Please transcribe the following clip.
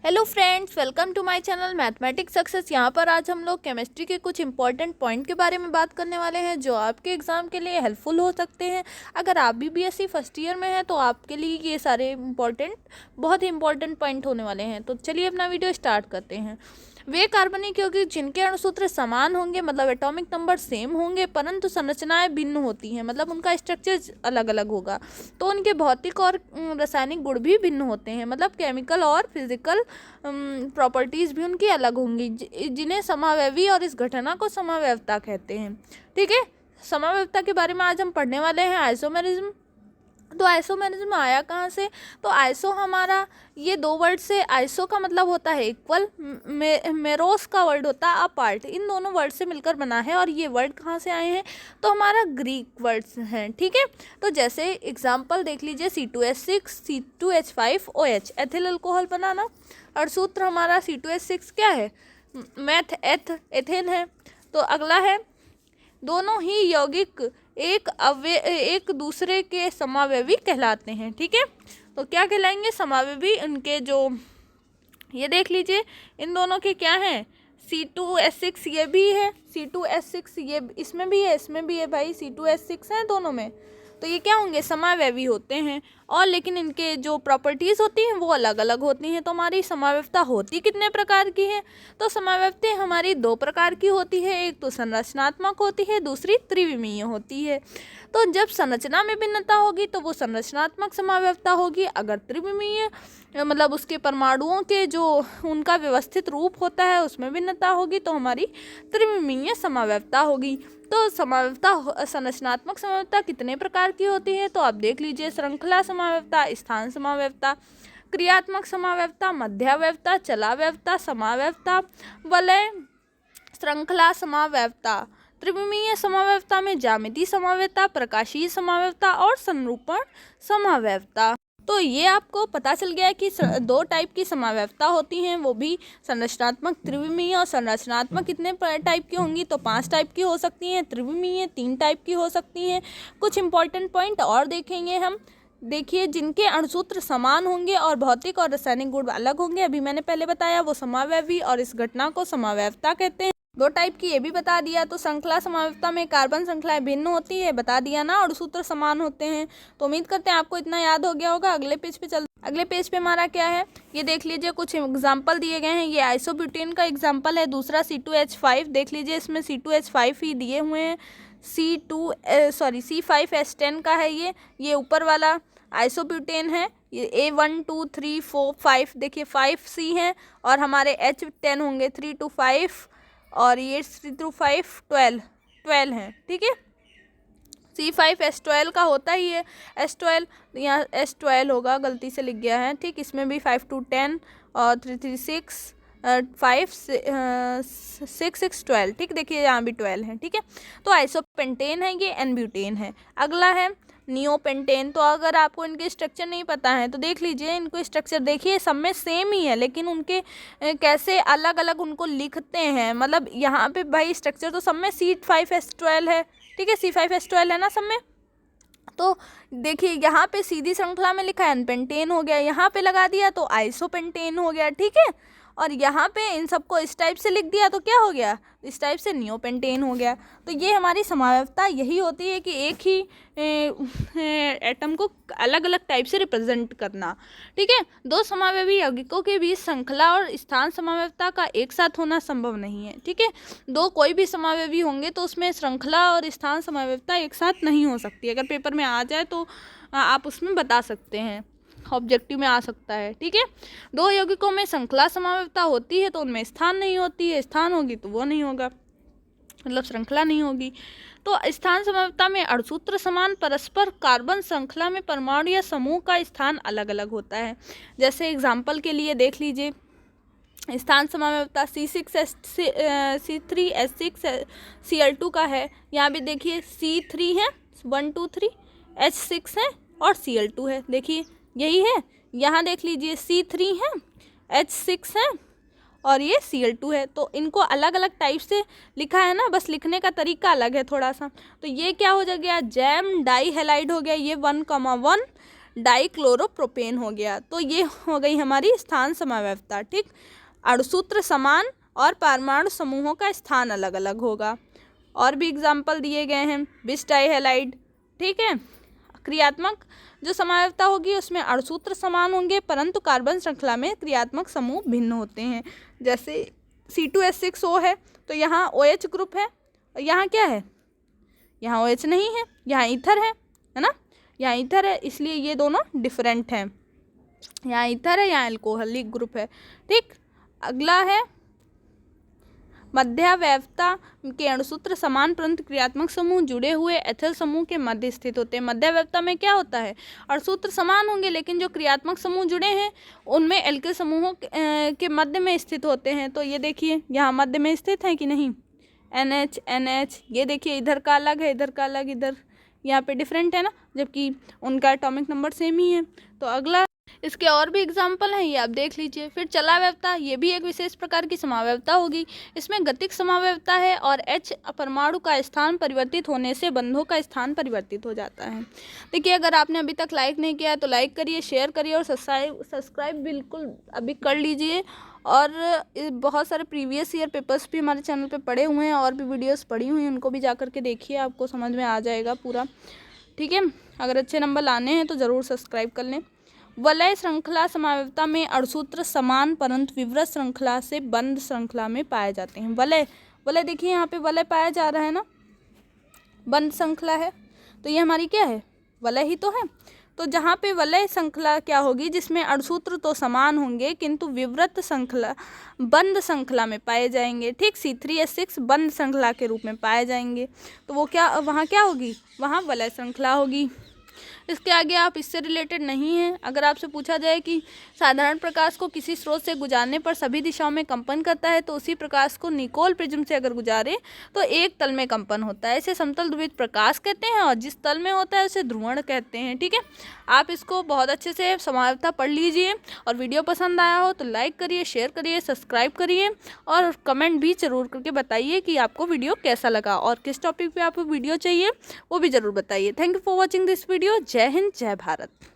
Hello friends, welcome to my channel mathematics success. यहाँ पर आज हम लोग केमिस्ट्री के कुछ इंपॉर्टेंट पॉइंट के बारे में बात करने वाले हैं जो आपके एग्ज़ाम के लिए हेल्पफुल हो सकते हैं। अगर आप भी बीएससी फर्स्ट ईयर में हैं तो आपके लिए ये सारे बहुत ही इंपॉर्टेंट पॉइंट होने वाले हैं। तो चलिए अपना वीडियो स्टार्ट करते हैं। वे कार्बनिक यौगिक जिनके अणुसूत्र समान होंगे, मतलब एटॉमिक नंबर सेम होंगे, परंतु संरचनाएं भिन्न होती हैं, मतलब उनका स्ट्रक्चर अलग अलग होगा, तो उनके भौतिक और रासायनिक गुण भी भिन्न होते हैं, मतलब केमिकल और फिजिकल प्रॉपर्टीज़ भी उनकी अलग होंगी, जिन्हें समावयवी और इस घटना को समावयवता कहते हैं। ठीक है, समावयवता के बारे में आज हम पढ़ने वाले हैं। आइसोमेरिज्म। तो आइसोमेरिज्म आया कहाँ से? तो आइसो हमारा ये दो वर्ड से, आइसो का मतलब होता है इक्वल, मेरोस का वर्ड होता है अपार्ट, इन दोनों वर्ड से मिलकर बना है। और ये वर्ड कहाँ से आए हैं? तो हमारा ग्रीक वर्ड्स हैं। ठीक है, तो जैसे एग्जांपल देख लीजिए, C2H6 C2H5OH एथिल अल्कोहल बनाना। और सूत्र हमारा C2H6 क्या है? एथेन है। तो अगला है, दोनों ही यौगिक एक दूसरे के समावयवी कहलाते हैं। ठीक है, तो क्या कहलाएंगे? समावयवी। उनके जो, ये देख लीजिए, इन दोनों के क्या हैं? C2H6 ये भी है, C2H6 ये इसमें भी है, इसमें भी है भाई, C2H6 है दोनों में, तो ये क्या होंगे? समावयवी होते हैं। और लेकिन इनके जो प्रॉपर्टीज़ होती हैं वो अलग अलग होती हैं। तो हमारी समावयवता होती कितने प्रकार की है? तो समावयवता हमारी दो प्रकार की होती है, एक तो संरचनात्मक होती है, दूसरी त्रिविमीय होती है। तो जब संरचना में भिन्नता होगी तो वो संरचनात्मक समावयवता होगी। अगर त्रिविमीय, मतलब उसके परमाणुओं के जो उनका व्यवस्थित रूप होता है उसमें भिन्नता होगी, तो हमारी त्रिविमीय समावयवता होगी। तो समावयवता, संरचनात्मक समावयवता कितने प्रकार की होती है? तो आप देख लीजिए, श्रृंखला समावयवता, स्थान समावयवता, क्रियात्मक समावयवता, मध्यावयवता, चलावयवता, समावयवता, वलय श्रृंखला समावयवता। त्रिविमीय समावयवता में ज्यामितीय समावयवता, प्रकाशीय समावयवता और संरूपण समावयवता। तो ये आपको पता चल गया कि दो टाइप की समावयवता होती हैं, वो भी संरचनात्मक त्रिविमीय। और संरचनात्मक कितने टाइप की होंगी? तो 5 टाइप की हो सकती हैं। त्रिविमीय 3 टाइप की हो सकती हैं। कुछ इंपॉर्टेंट पॉइंट और देखेंगे हम। देखिए, जिनके अणुसूत्र समान होंगे और भौतिक और रासायनिक गुण अलग होंगे, अभी मैंने पहले बताया, वो समावयवी और इस घटना को समावयवता कहते हैं। 2 टाइप की ये भी बता दिया। तो श्रृंखला समावयवता में कार्बन श्रृंखलाएं भिन्न होती है, बता दिया ना, और सूत्र समान होते हैं। तो उम्मीद करते हैं आपको इतना याद हो गया होगा। अगले पेज पे हमारा क्या है, ये देख लीजिए, कुछ एग्जाम्पल दिए गए हैं। ये आइसोब्यूटेन का एग्जाम्पल है। दूसरा C2H5 देख लीजिए, इसमें C2H5 ही दिए हुए हैं। C5H10 का है ये ऊपर वाला आइसोब्यूटेन है। ये A1 2 3 4 5, देखिए 5C है, और हमारे H10 होंगे 3 to 5, और ये 3 to 5 12 हैं। ठीक है, C5H12 का होता ही है H12, यहाँ H12 होगा, गलती से लिख गया है। ठीक, इसमें भी 5 to 10 और 3 3 6 5 6 6 12। ठीक, देखिए यहाँ भी 12 है। ठीक है, तो आइसोपेंटेन है, ये एनब्यूटेन है। अगला है नियोपेंटेन। तो अगर आपको इनके स्ट्रक्चर नहीं पता है तो देख लीजिए, इनको स्ट्रक्चर देखिए, सब में सेम ही है, लेकिन उनके कैसे अलग अलग उनको लिखते हैं। मतलब यहाँ पे भाई स्ट्रक्चर तो सब में C5H12 है। ठीक है, C5H12 है ना सब में। तो देखिए, यहाँ पे सीधी श्रृंखला में लिखा है एनपेंटेन हो गया, यहाँ पे लगा दिया तो आइसोपेंटेन हो गया। ठीक है, और यहाँ पे इन सबको इस टाइप से लिख दिया तो क्या हो गया? इस टाइप से नियोपेंटेन हो गया। तो ये हमारी समावयवता यही होती है कि एक ही एटम को अलग अलग टाइप से रिप्रेजेंट करना। ठीक है, दो समावयवी यौगिकों के बीच श्रृंखला और स्थान समावयवता का एक साथ होना संभव नहीं है। ठीक है, दो कोई भी समावयवी होंगे तो उसमें श्रृंखला और स्थान समावयवता एक साथ नहीं हो सकती। अगर पेपर में आ जाए तो आप उसमें बता सकते हैं, ऑब्जेक्टिव में आ सकता है। ठीक है, दो यौगिकों में श्रृंखला समावयवता होती है तो उनमें स्थान नहीं होती है, स्थान होगी तो वो नहीं होगा, मतलब श्रृंखला नहीं होगी। तो स्थान समावयवता में अणुसूत्र समान, परस्पर कार्बन श्रृंखला में परमाणु या समूह का स्थान अलग अलग होता है। जैसे एग्जाम्पल के लिए देख लीजिए, स्थान समावयवता C3H6Cl2 का है। यहाँ भी देखिए C3 है, 1 2 3, H6 है और Cl2 है। देखिए यही है। यहाँ देख लीजिए, C3 है, H6 है और ये Cl2 है। तो इनको अलग अलग टाइप से लिखा है ना, बस लिखने का तरीका अलग है थोड़ा सा। तो ये क्या हो गया? जैम डाई हैलाइड हो गया, ये 1,1 डाइक्लोरोप्रोपेन हो गया। तो ये हो गई हमारी स्थान समव्यवस्था। ठीक, अणुसूत्र समान और परमाणु समूहों का स्थान अलग अलग होगा। और भी एग्जाम्पल दिए गए हैं, बिस डाइहैलाइड। ठीक है, क्रियात्मक जो समव्यवस्था होगी उसमें अणुसूत्र समान होंगे परंतु कार्बन श्रृंखला में क्रियात्मक समूह भिन्न होते हैं। जैसे C2H6O है तो यहाँ OH ग्रुप है और यहाँ क्या है, यहाँ OH नहीं है, यहाँ ईथर है ना, यहाँ ईथर है, इसलिए ये दोनों डिफरेंट हैं। यहाँ ईथर है, यहाँ अल्कोहलिक ग्रुप है। ठीक, अगला है मध्यावयवता के अणुसूत्र समान परंतु क्रियात्मक समूह जुड़े हुए एथिल समूह के मध्य स्थित होते हैं। मध्यावयवता में क्या होता है, अणुसूत्र समान होंगे लेकिन जो क्रियात्मक समूह जुड़े हैं उनमें एल्किल समूहों के मध्य में स्थित होते हैं। तो ये देखिए यहाँ मध्य में स्थित है कि नहीं, NH NH, ये देखिए इधर का अलग है, इधर का अलग, इधर यहाँ पे डिफरेंट है ना, जबकि उनका एटॉमिक नंबर सेम ही है। तो अगला, इसके और भी एग्जाम्पल हैं, ये आप देख लीजिए। फिर चलावयवता, ये भी एक विशेष प्रकार की समव्यवस्था होगी। इसमें गतिक समव्यवस्था है और H परमाणु का स्थान परिवर्तित होने से बंधों का स्थान परिवर्तित हो जाता है। देखिए, अगर आपने अभी तक लाइक नहीं किया है तो लाइक करिए, शेयर करिए और सब्सक्राइब बिल्कुल अभी कर लीजिए। और बहुत सारे प्रीवियस ईयर पेपर्स भी हमारे चैनल पे पड़े हुए हैं और भी वीडियोस पड़ी हुई हैं, उनको भी जा कर के देखिए, आपको समझ में आ जाएगा पूरा। ठीक है, अगर अच्छे नंबर लाने हैं तो ज़रूर सब्सक्राइब कर लें। वलय श्रृंखला समव्यवस्था में अणुसूत्र समान परंतु विवृत श्रृंखला से बंद श्रृंखला में पाए जाते हैं। वलय देखिए यहाँ पे वलय पाया जा रहा है ना, बंद श्रृंखला है, तो ये हमारी क्या है, वलय ही तो है। तो जहाँ पे वलय श्रृंखला क्या होगी, जिसमें अणुसूत्र तो समान होंगे किंतु विवृत श्रृंखला बंद श्रृंखला में पाए जाएंगे। ठीक, C3H6 बंद श्रृंखला के रूप में पाए जाएंगे, तो वो क्या, वहाँ क्या होगी, वहाँ वलय श्रृंखला होगी। इसके आगे आप इससे रिलेटेड नहीं हैं। अगर आपसे पूछा जाए कि साधारण प्रकाश को किसी स्रोत से गुजारने पर सभी दिशाओं में कंपन करता है, तो उसी प्रकाश को निकोल प्रिज्म से अगर गुजारे तो एक तल में कंपन होता है। इसे समतल ध्रुवित प्रकाश कहते हैं और जिस तल में होता है उसे ध्रुवण कहते हैं। ठीक है, आप इसको बहुत अच्छे से समव्यवस्था पढ़ लीजिए और वीडियो पसंद आया हो तो लाइक करिए, शेयर करिए, सब्सक्राइब करिए और कमेंट भी ज़रूर करके बताइए कि आपको वीडियो कैसा लगा और किस टॉपिक पे आपको वीडियो चाहिए वो भी ज़रूर बताइए। Thank you for watching this video. जय हिंद, जय भारत।